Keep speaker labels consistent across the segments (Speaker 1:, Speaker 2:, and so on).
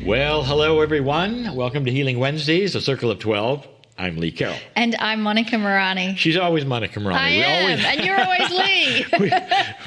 Speaker 1: Well, hello everyone. Welcome to Healing Wednesdays, a Circle of 12. I'm Lee Carroll.
Speaker 2: And I'm Monica Morani.
Speaker 1: She's always Monica Morani.
Speaker 2: I am, and you're always Lee.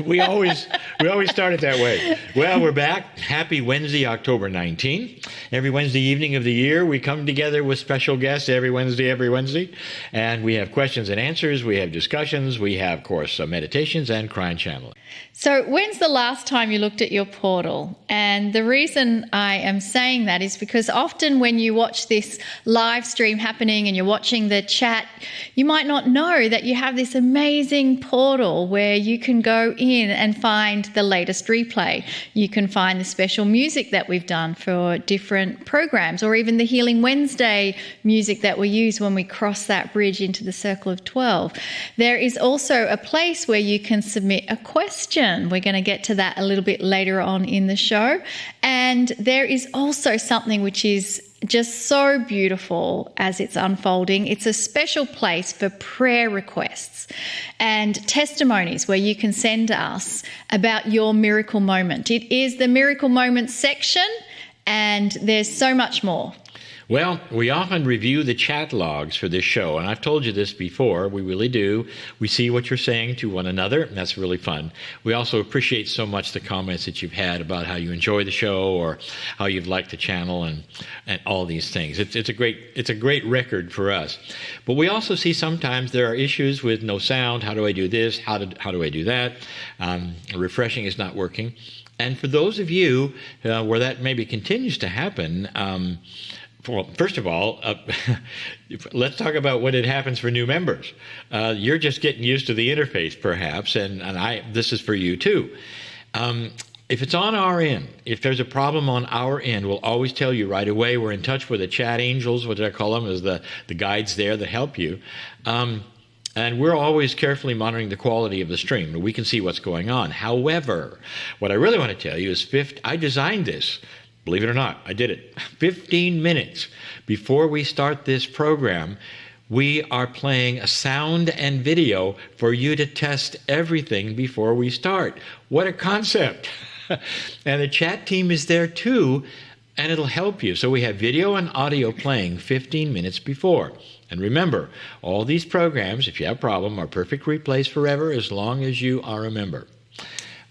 Speaker 1: we always start it that way. Well, we're back. Happy Wednesday, October 19th. Every Wednesday evening of the year, we come together with special guests every Wednesday. And we have questions and answers. We have discussions. We have, of course, meditations and Kryon channeling.
Speaker 2: So when's the last time you looked at your portal? And the reason I am saying that is because often when you watch this live stream happening and you're watching the chat, you might not know that you have this amazing portal where you can go in and find the latest replay. You can find the special music that we've done for different programs, or even the Healing Wednesday music that we use when we cross that bridge into the Circle of 12. There is also a place where you can submit a question. We're going to get to that a little bit later on in the show. And there is also something which is just so beautiful as it's unfolding. It's a special place for prayer requests and testimonies where you can send us about your miracle moment. It is the miracle moment section, and there's so much more.
Speaker 1: Well, we often review the chat logs for this show, and I've told you this before. We really do. We see what you're saying to one another, and that's really fun. We also appreciate so much the comments that you've had about how you enjoy the show or how you've liked the channel and all these things. It's a great record for us. But we also see sometimes there are issues with no sound. How do I do this? How do I do that? Refreshing is not working. And for those of you where that maybe continues to happen, well, first of all, let's talk about when it happens for new members. You're just getting used to the interface, perhaps, and this is for you too. If it's on our end, if there's a problem on our end, we'll always tell you right away. We're in touch with the chat angels, what I call them, as the guides there that help you. And we're always carefully monitoring the quality of the stream. We can see what's going on. However, what I really want to tell you is I designed this. Believe it or not, I did it. 15 minutes before we start this program, we are playing a sound and video for you to test everything before we start. What a concept. And the chat team is there too, and it'll help you. So we have video and audio playing 15 minutes before. And remember, all these programs, if you have a problem, are perfect replays forever as long as you are a member.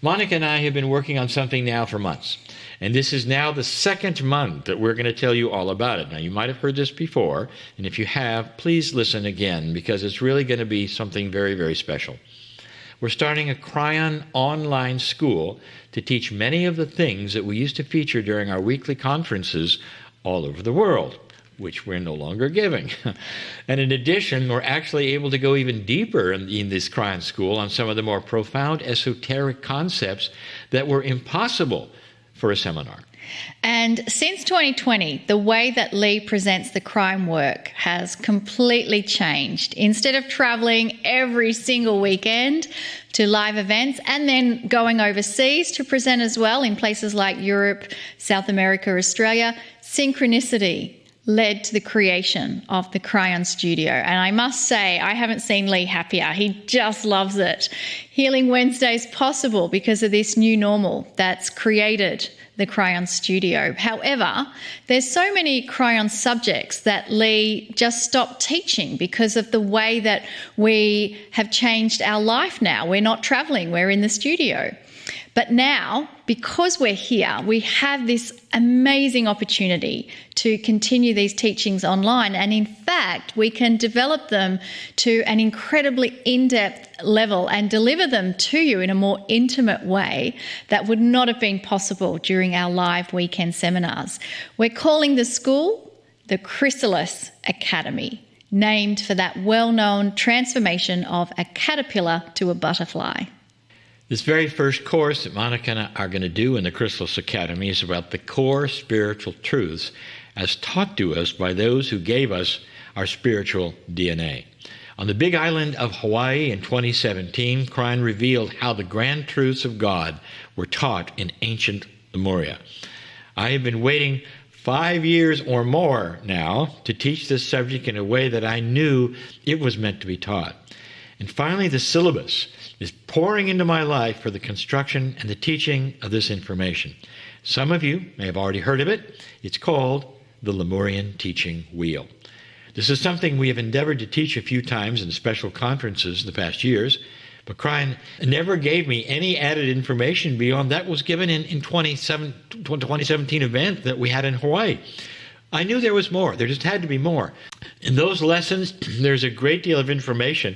Speaker 1: Monica and I have been working on something now for months. And this is now the second month that we're going to tell you all about it. Now, you might have heard this before, and if you have, please listen again, because it's really going to be something very, very special. We're starting a Kryon online school to teach many of the things that we used to feature during our weekly conferences all over the world, which we're no longer giving. And in addition, we're actually able to go even deeper in this Kryon school on some of the more profound esoteric concepts that were impossible for a seminar.
Speaker 2: And since 2020, the way that Lee presents the Kryon work has completely changed. Instead of traveling every single weekend to live events and then going overseas to present as well in places like Europe, South America, Australia, synchronicity led to the creation of the Kryon studio. And I must say, I haven't seen Lee happier. He just loves it. Healing Wednesday is possible because of this new normal that's created the Kryon studio. However, there's so many Kryon subjects that Lee just stopped teaching because of the way that we have changed our life now. We're not traveling, we're in the studio. But now, because we're here, we have this amazing opportunity to continue these teachings online. And in fact, we can develop them to an incredibly in-depth level and deliver them to you in a more intimate way that would not have been possible during our live weekend seminars. We're calling the school the Chrysalis Academy, named for that well-known transformation of a caterpillar to a butterfly.
Speaker 1: This very first course that Monica and I are going to do in the Chrysalis Academy is about the core spiritual truths as taught to us by those who gave us our spiritual DNA. On the big island of Hawaii in 2017, Kryon revealed how the grand truths of God were taught in ancient Lemuria. I have been waiting 5 years or more now to teach this subject in a way that I knew it was meant to be taught. And finally, the syllabus is pouring into my life for the construction and the teaching of this information. Some of you may have already heard of it. It's called the Lemorian Teaching Wheel. This is something we have endeavored to teach a few times in special conferences in the past years, but Kryon never gave me any added information beyond that was given in 2017 event that we had in Hawaii. I knew there was more. There just had to be more. In those lessons, there's a great deal of information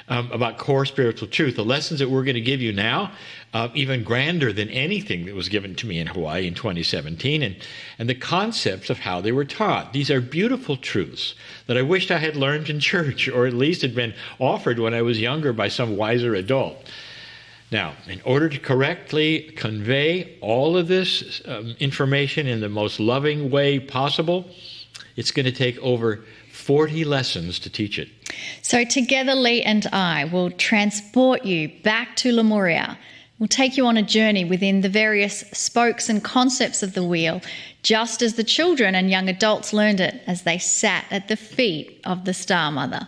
Speaker 1: about core spiritual truth. The lessons that we're going to give you now, even grander than anything that was given to me in Hawaii in 2017, and the concepts of how they were taught. These are beautiful truths that I wished I had learned in church, or at least had been offered when I was younger by some wiser adult. Now, in order to correctly convey all of this information in the most loving way possible, it's going to take over 40 lessons to teach it.
Speaker 2: So together, Lee and I will transport you back to Lemuria. We'll take you on a journey within the various spokes and concepts of the wheel, just as the children and young adults learned it as they sat at the feet of the Star Mother.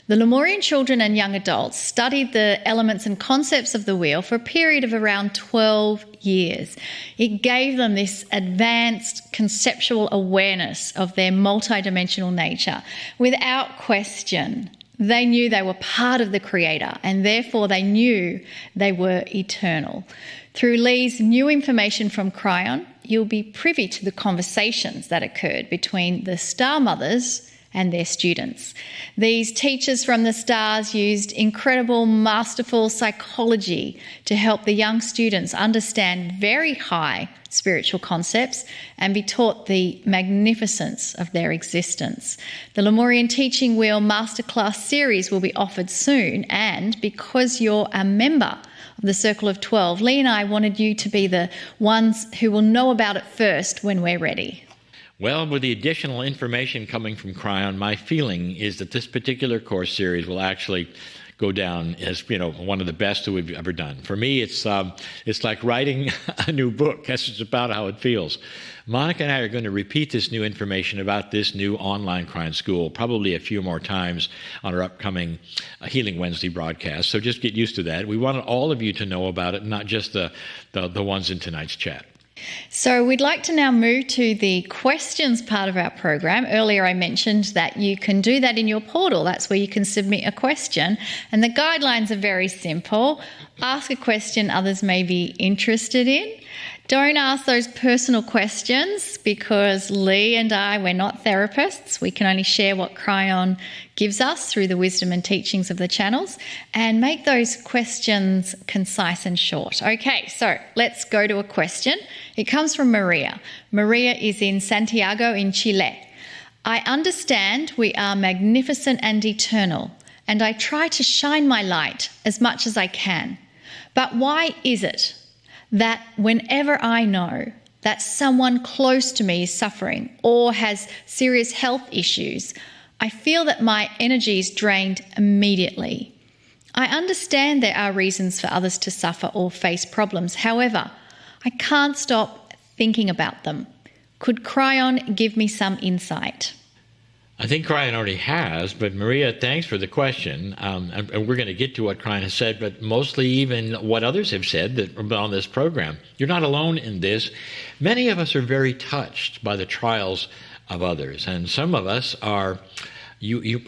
Speaker 2: The Lemorian children and young adults studied the elements and concepts of the wheel for a period of around 12 years. It gave them this advanced conceptual awareness of their multidimensional nature. Without question, they knew they were part of the Creator, and therefore they knew they were eternal. Through Lee's new information from Kryon, you'll be privy to the conversations that occurred between the Star Mothers and their students. These teachers from the stars used incredible, masterful psychology to help the young students understand very high spiritual concepts and be taught the magnificence of their existence. The Lemorian Teaching Wheel Masterclass series will be offered soon, and because you're a member of the Circle of 12, Lee and I wanted you to be the ones who will know about it first when we're ready.
Speaker 1: Well, with the additional information coming from Kryon, my feeling is that this particular course series will actually go down as, one of the best that we've ever done. For me, it's like writing a new book. That's just about how it feels. Monica and I are going to repeat this new information about this new online Kryon school probably a few more times on our upcoming Healing Wednesday broadcast. So just get used to that. We wanted all of you to know about it, not just the ones in tonight's chat.
Speaker 2: So we'd like to now move to the questions part of our program. Earlier I mentioned that you can do that in your portal. That's where you can submit a question. And the guidelines are very simple. Ask a question others may be interested in. Don't ask those personal questions because Lee and I, we're not therapists. We can only share what Kryon gives us through the wisdom and teachings of the channels, and make those questions concise and short. Okay, so let's go to a question. It comes from Maria. Maria is in Santiago in Chile. I understand we are magnificent and eternal, and I try to shine my light as much as I can. But why is it that whenever I know that someone close to me is suffering or has serious health issues, I feel that my energy is drained immediately? I understand there are reasons for others to suffer or face problems. However, I can't stop thinking about them. Could Kryon give me some insight?
Speaker 1: I think Kryon already has, but Maria, thanks for the question. And we're going to get to what Kryon has said, but mostly even what others have said that on this program. You're not alone in this. Many of us are very touched by the trials of others, and some of us are.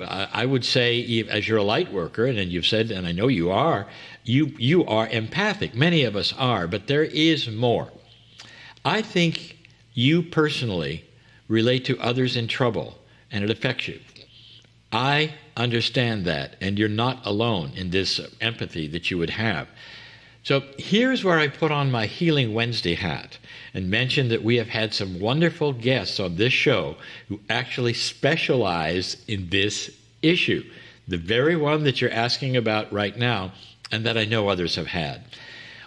Speaker 1: I would say, as you're a light worker, and you've said, and I know you are empathic. Many of us are, but there is more. I think you personally relate to others in trouble, and it affects you. I understand that, and you're not alone in this empathy that you would have. So here's where I put on my Healing Wednesday hat and mention that we have had some wonderful guests on this show who actually specialize in this issue, the very one that you're asking about right now, and that I know others have had.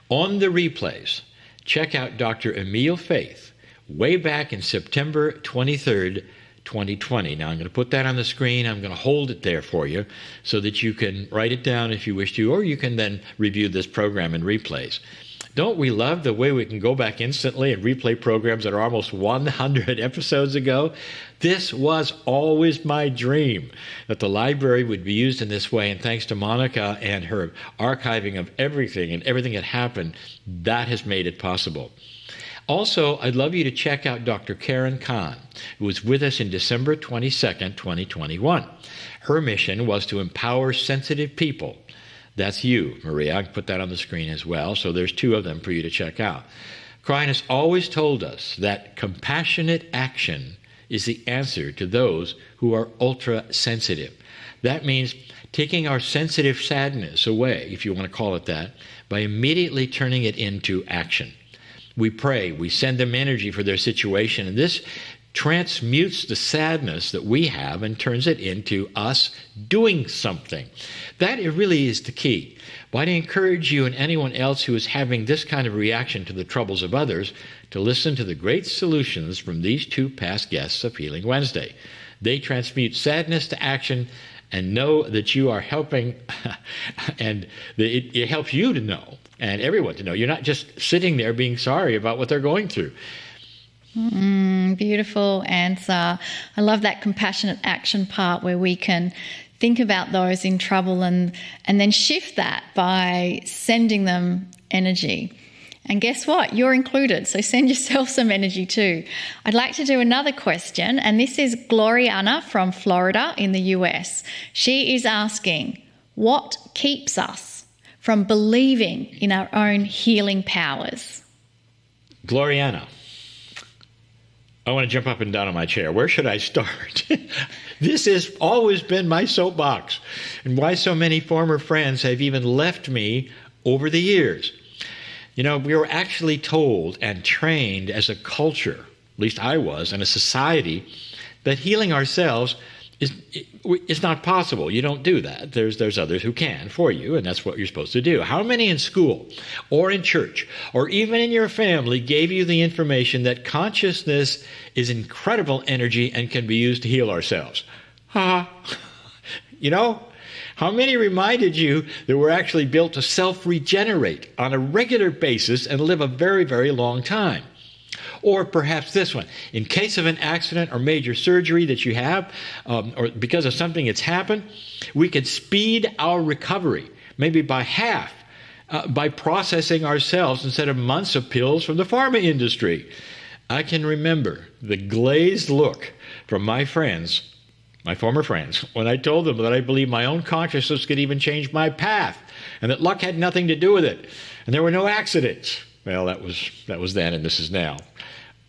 Speaker 1: On the replays, check out Dr. Emil Faith, way back in September 23rd, 2020. Now, I'm going to put that on the screen. I'm going to hold it there for you so that you can write it down if you wish to, or you can then review this program in replays. Don't we love the way we can go back instantly and replay programs that are almost 100 episodes ago? This was always my dream, that the library would be used in this way, and thanks to Monica and her archiving of everything and everything that happened, that has made it possible. Also, I'd love you to check out Dr. Karen Kahn, who was with us in December 22nd, 2021. Her mission was to empower sensitive people. That's you, Maria. I can put that on the screen as well. So there's 2 of them for you to check out. Kryon has always told us that compassionate action is the answer to those who are ultra-sensitive. That means taking our sensitive sadness away, if you want to call it that, by immediately turning it into action. We pray, we send them energy for their situation, and this transmutes the sadness that we have and turns it into us doing something. That really is the key. But I encourage you and anyone else who is having this kind of reaction to the troubles of others to listen to the great solutions from these 2 past guests of Healing Wednesday. They transmute sadness to action, and know that you are helping, and it helps you to know, and everyone to know. You're not just sitting there being sorry about what they're going through.
Speaker 2: Beautiful answer. I love that compassionate action part where we can think about those in trouble and then shift that by sending them energy. And guess what? You're included, so send yourself some energy too. I'd like to do another question, and this is Gloriana from Florida in the US. She is asking, what keeps us from believing in our own healing powers?
Speaker 1: Gloriana, I want to jump up and down on my chair. Where should I start? This has always been my soapbox, and why so many former friends have even left me over the years. You know, we were actually told and trained as a culture, at least I was, and a society, that healing ourselves is not possible. You don't do that. There's others who can for you, and that's what you're supposed to do. How many in school or in church or even in your family gave you the information that consciousness is incredible energy and can be used to heal ourselves? You know? How many reminded you that we're actually built to self-regenerate on a regular basis and live a very, very long time? Or perhaps this one, in case of an accident or major surgery that you have, or because of something that's happened, we could speed our recovery, maybe by half, by processing ourselves instead of months of pills from the pharma industry. I can remember the glazed look from my friends, my former friends, when I told them that I believed my own consciousness could even change my path, and that luck had nothing to do with it, and there were no accidents. Well, that was then, and this is now.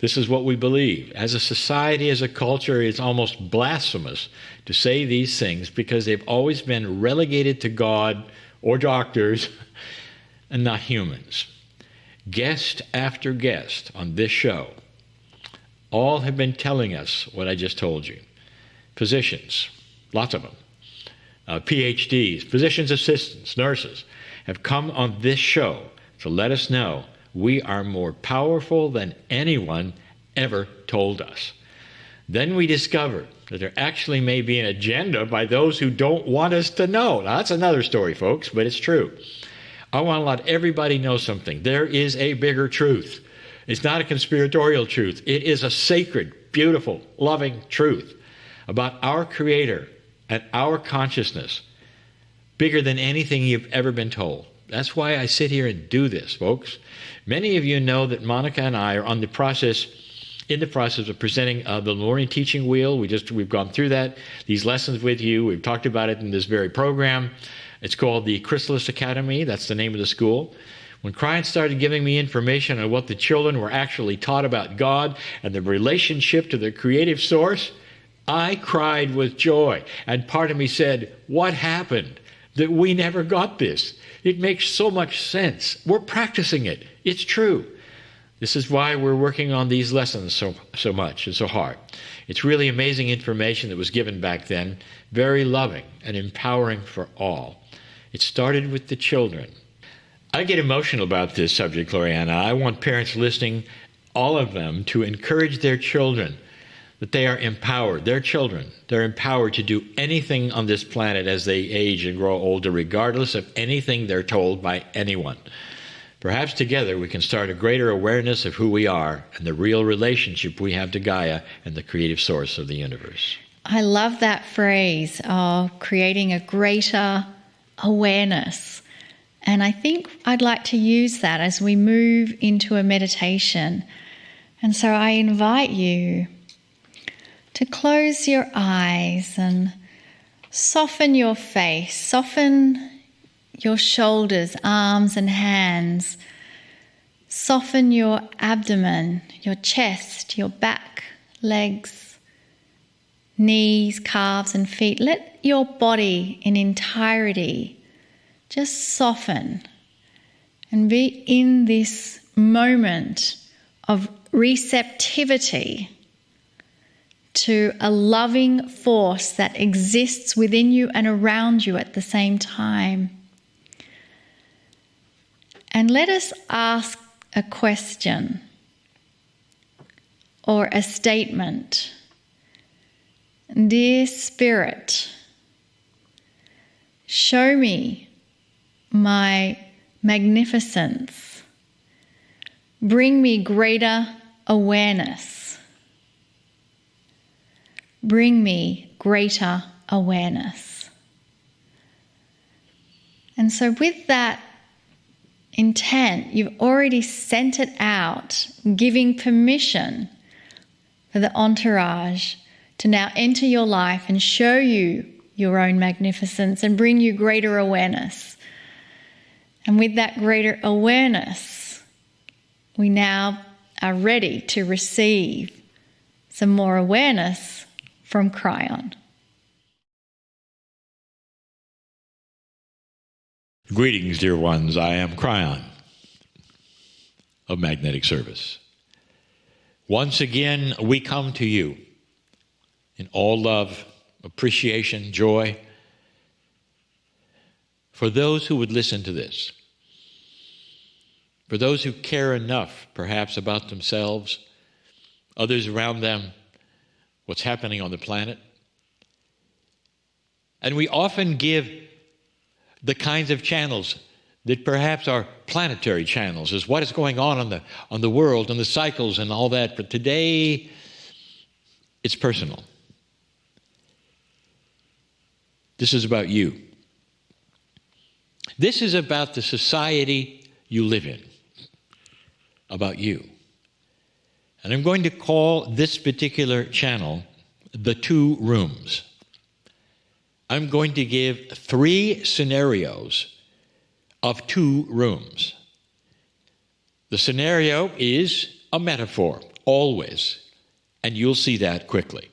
Speaker 1: This is what we believe. As a society, as a culture, it's almost blasphemous to say these things because they've always been relegated to God or doctors and not humans. Guest after guest on this show all have been telling us what I just told you. Physicians, lots of them, PhDs, physician's assistants, nurses, have come on this show to let us know we are more powerful than anyone ever told us. Then we discovered that there actually may be an agenda by those who don't want us to know. Now, that's another story, folks, but it's true. I want to let everybody know something. There is a bigger truth. It's not a conspiratorial truth. It is a sacred, beautiful, loving truth about our Creator and our consciousness, bigger than anything you've ever been told. That's why I sit here and do this, folks. Many of you know that Monica and I are in the process of presenting the Lemorian teaching wheel. We've gone through that, these lessons with you. We've talked about it in this very program. It's called the Chrysalis Academy. That's the name of the school. When Kryon started giving me information on what the children were actually taught about God and the relationship to the creative source, I cried with joy. And part of me said, what happened? That we never got this. It makes so much sense. We're practicing it. It's true. This is why we're working on these lessons so much and so hard. It's really amazing information that was given back then, very loving and empowering for all. It started with the children. I get emotional about this subject, Gloriana. I want parents listening, all of them, to encourage their children that they are empowered. Their children, they're empowered to do anything on this planet as they age and grow older, regardless of anything they're told by anyone. Perhaps together we can start a greater awareness of who we are and the real relationship we have to Gaia and the creative source of the universe.
Speaker 2: I love that phrase of creating a greater awareness. And I think I'd like to use that as we move into a meditation And so I invite you to close your eyes and soften your face, soften your shoulders, arms and hands. Soften your abdomen, your chest, your back, legs, knees, calves and feet. Let your body in entirety just soften and be in this moment of receptivity to a loving force that exists within you and around you at the same time. And let us ask a question or a statement. Dear Spirit, show me my magnificence. Bring me greater awareness. Bring me greater awareness. And so with that intent, you've already sent it out, giving permission for the entourage to now enter your life and show you your own magnificence and bring you greater awareness. And with that greater awareness, we now are ready to receive some more awareness from Kryon.
Speaker 1: Greetings, dear ones. I am Kryon of Magnetic Service. Once again, we come to you in all love, appreciation, joy, for those who would listen to this, for those who care enough, perhaps, about themselves, others around them, what's happening on the planet. And we often give the kinds of channels that perhaps are planetary channels, is what is going on the world and the cycles and all that. But today, it's personal. This is about you. This is about the society you live in, about you. And I'm going to call this particular channel the 2 rooms. I'm going to give 3 scenarios of 2 rooms. The scenario is a metaphor, always, and you'll see that quickly.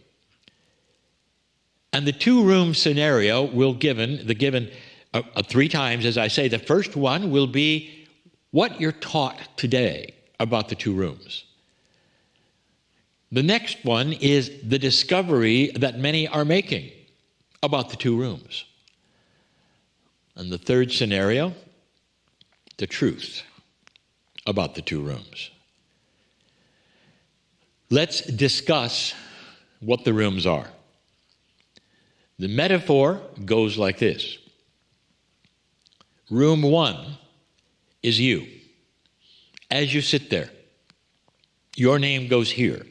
Speaker 1: And the 2-room scenario will given 3 times, as I say. The first one will be what you're taught today about the 2 rooms. The next one is the discovery that many are making about the 2 rooms. And the third scenario, the truth about the 2 rooms. Let's discuss what the rooms are. The metaphor goes like this. Room 1 is you. As you sit there, your name goes here.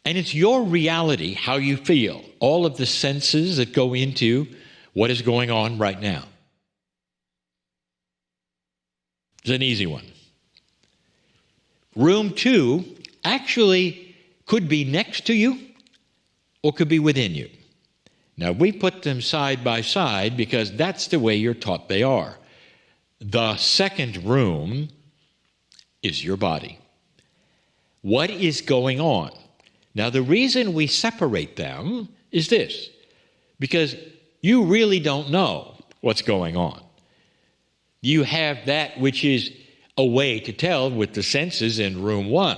Speaker 1: And it's your reality, how you feel, all of the senses that go into what is going on right now. It's an easy one. Room 2 actually could be next to you or could be within you. Now, we put them side by side because that's the way you're taught they are. The second room is your body. What is going on? Now, the reason we separate them is this, because you really don't know what's going on. You have that which is a way to tell with the senses in room 1.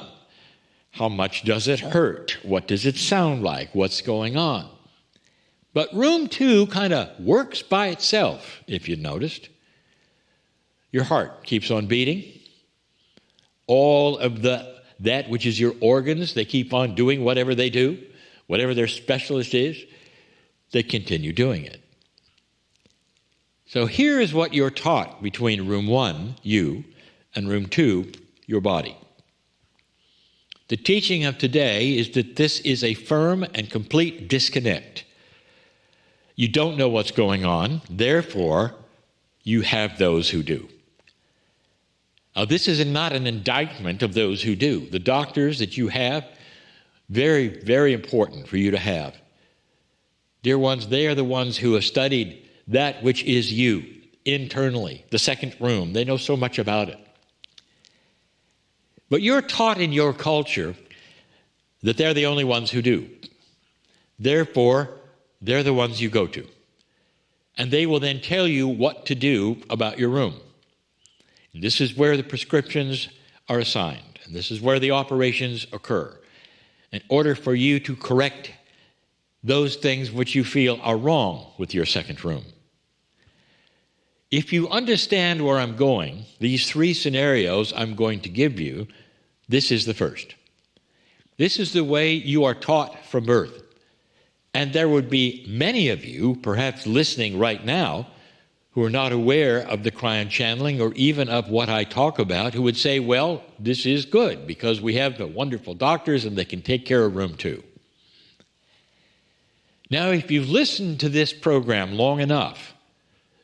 Speaker 1: How much does it hurt? What does it sound like? What's going on? But room 2 kind of works by itself, if you noticed. Your heart keeps on beating. All of that which is your organs, they keep on doing whatever they do, whatever their specialist is, they continue doing it. So here is what you're taught between room 1, you, and room 2, your body. The teaching of today is that this is a firm and complete disconnect. You don't know what's going on, therefore, you have those who do. This is not an indictment of those who do. The doctors that you have, very, very important for you to have. Dear ones, they are the ones who have studied that which is you internally, the second room. They know so much about it. But you're taught in your culture that they're the only ones who do. Therefore, they're the ones you go to. And they will then tell you what to do about your room. And this is where the prescriptions are assigned. And this is where the operations occur. In order for you to correct those things which you feel are wrong with your second room. If you understand where I'm going, these three scenarios I'm going to give you, this is the first. This is the way you are taught from birth. And there would be many of you, perhaps listening right now, who are not aware of the Kryon channeling or even of what I talk about, who would say, well, this is good because we have the wonderful doctors and they can take care of room 2. Now, if you've listened to this program long enough,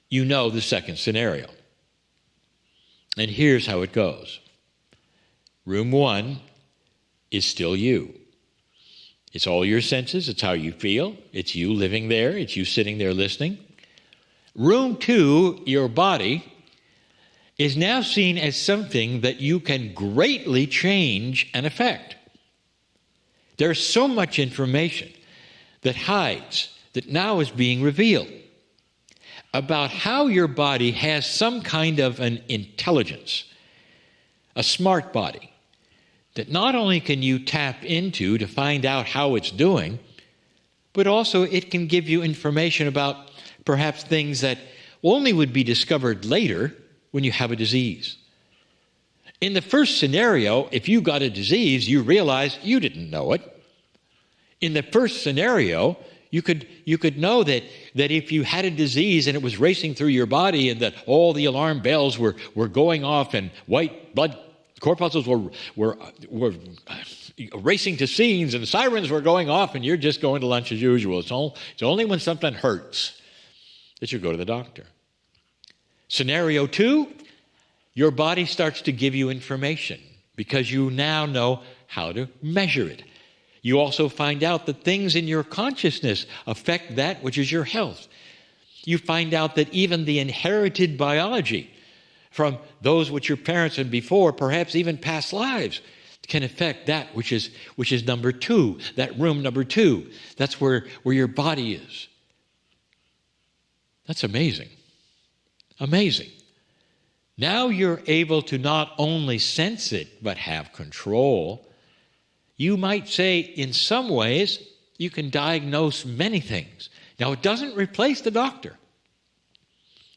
Speaker 1: you know the second scenario. And here's how it goes. Room 1 is still you. It's all your senses. It's how you feel. It's you living there. It's you sitting there listening. Room 2, your body, is now seen as something that you can greatly change and affect. There's so much information that hides, that now is being revealed about how your body has some kind of an intelligence, a smart body, that not only can you tap into to find out how it's doing, but also it can give you information about perhaps things that only would be discovered later when you have a disease. In the first scenario, if you got a disease, you realize you didn't know it. In the first scenario, you could know that if you had a disease and it was racing through your body and that all the alarm bells were going off and white blood corpuscles were racing to scenes and sirens were going off and you're just going to lunch as usual. It's only when something hurts that you go to the doctor. Scenario 2, your body starts to give you information because you now know how to measure it. You also find out that things in your consciousness affect that which is your health. You find out that even the inherited biology from those which your parents and before, perhaps even past lives, can affect that which is number 2, that room number 2. That's where your body is. That's amazing. Amazing. Now you're able to not only sense it, but have control. You might say, in some ways, you can diagnose many things. Now, it doesn't replace the doctor.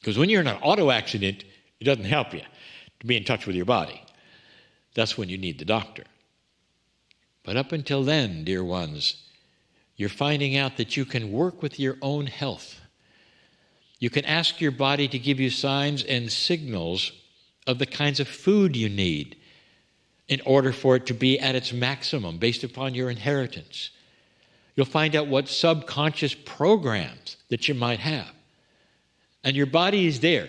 Speaker 1: Because when you're in an auto accident, it doesn't help you to be in touch with your body. That's when you need the doctor. But up until then, dear ones, you're finding out that you can work with your own health. You can ask your body to give you signs and signals of the kinds of food you need in order for it to be at its maximum based upon your inheritance. You'll find out what subconscious programs that you might have. And your body is there.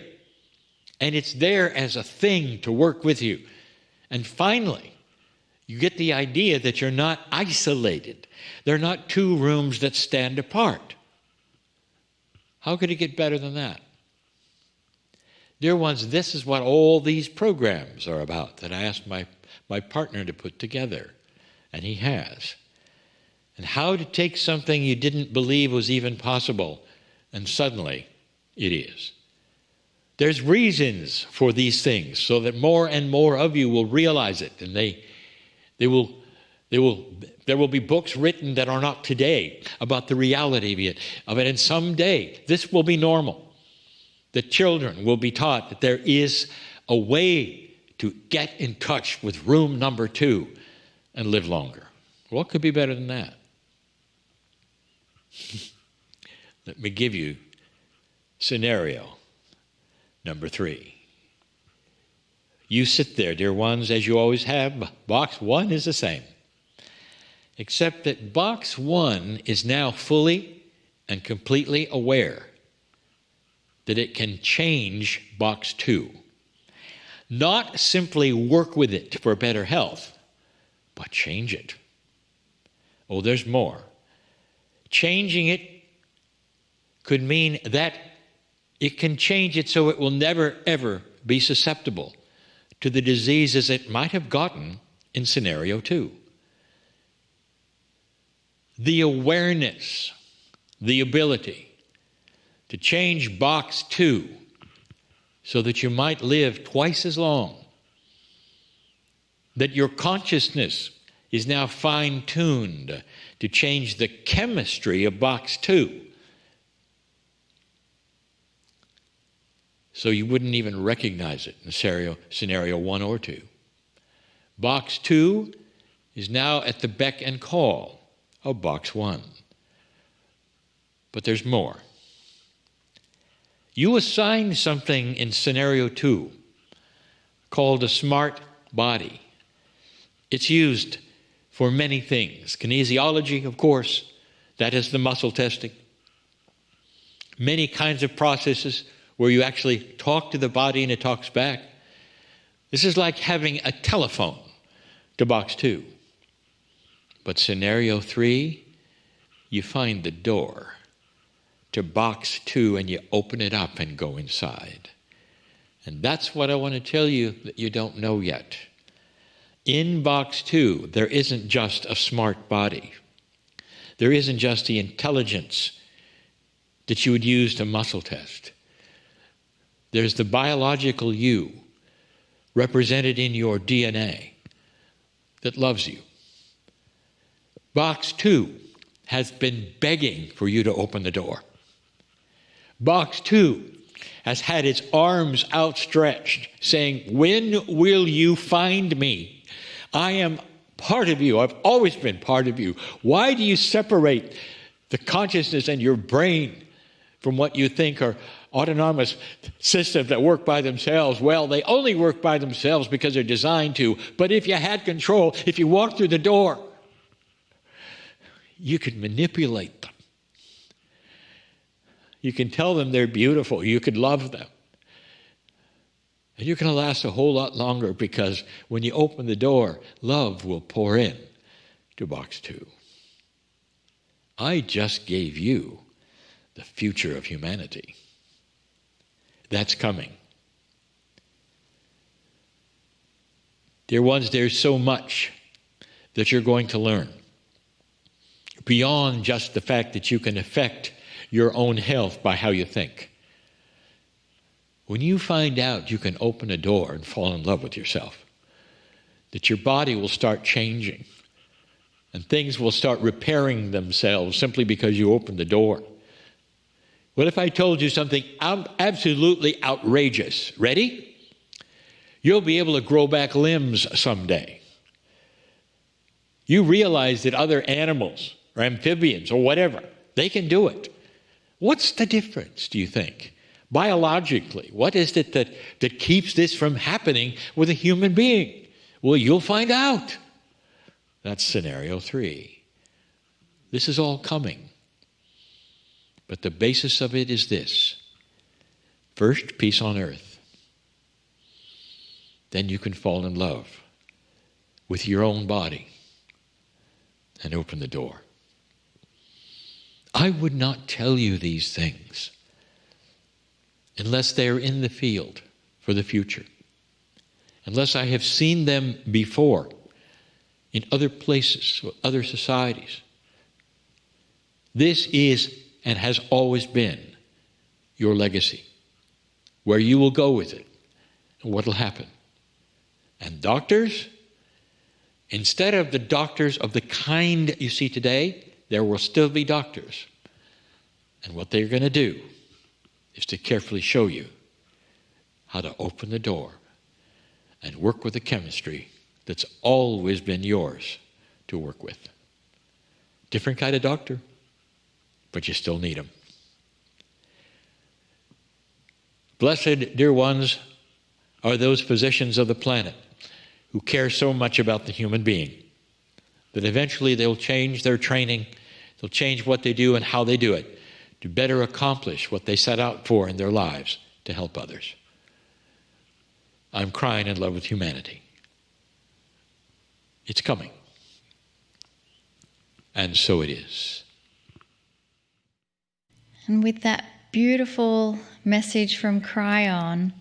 Speaker 1: And it's there as a thing to work with you. And finally, you get the idea that you're not isolated. They're not 2 rooms that stand apart. How could it get better than that? Dear ones, this is what all these programs are about that I asked my partner to put together, and he has. And how to take something you didn't believe was even possible, and suddenly it is. There's reasons for these things so that more and more of you will realize it, and there will be books written that are not today about the reality of it, and someday this will be normal. The children will be taught that there is a way to get in touch with room number 2 and live longer. What could be better than that? Let me give you scenario number 3. You sit there, dear ones, as you always have. Box 1 is the same. Except that box 1 is now fully and completely aware that it can change box 2. Not simply work with it for better health, but change it. Oh, there's more. Changing it could mean that it can change it so it will never, ever be susceptible to the diseases it might have gotten in scenario 2. The awareness, the ability to change box 2 so that you might live twice as long, that your consciousness is now fine-tuned to change the chemistry of box 2 so you wouldn't even recognize it in scenario 1 or 2. Box 2 is now at the beck and call of box 1. But there's more. You assign something in scenario 2 called a smart body. It's used for many things. Kinesiology, of course, that is the muscle testing. Many kinds of processes where you actually talk to the body and it talks back. This is like having a telephone to box 2. But scenario 3, you find the door to box 2 and you open it up and go inside. And that's what I want to tell you that you don't know yet. In box 2, there isn't just a smart body. There isn't just the intelligence that you would use to muscle test. There's the biological you represented in your DNA that loves you. Box 2 has been begging for you to open the door. Box 2 has had its arms outstretched, saying, "When will you find me? I am part of you. I've always been part of you. Why do you separate the consciousness and your brain from what you think are autonomous systems that work by themselves?" Well, they only work by themselves because they're designed to. But if you had control, if you walked through the door, you could manipulate them. You can tell them they're beautiful. You could love them. And you're going to last a whole lot longer because when you open the door, love will pour in to box 2. I just gave you the future of humanity. That's coming. Dear ones, there's so much that you're going to learn. Beyond just the fact that you can affect your own health by how you think. When you find out you can open a door and fall in love with yourself, that your body will start changing and things will start repairing themselves simply because you opened the door. What if I told you something absolutely outrageous? Ready? You'll be able to grow back limbs someday. You realize that other animals or amphibians or whatever, they can do it. What's the difference, do you think? Biologically, what is it that keeps this from happening with a human being? Well, you'll find out. That's scenario 3. This is all coming. But the basis of it is this. First, peace on earth. Then you can fall in love with your own body and open the door. I would not tell you these things unless they are in the field for the future, unless I have seen them before in other places, other societies. This is and has always been your legacy, where you will go with it and what will happen. And doctors, instead of the doctors of the kind you see today, there will still be doctors. And what they're going to do is to carefully show you how to open the door and work with the chemistry that's always been yours to work with. Different kind of doctor, but you still need them. Blessed, dear ones, are those physicians of the planet who care so much about the human being that eventually they'll change their training, they'll change what they do and how they do it to better accomplish what they set out for in their lives, to help others. I'm crying in love with humanity. It's coming. And so it is.
Speaker 2: And with that beautiful message from Kryon,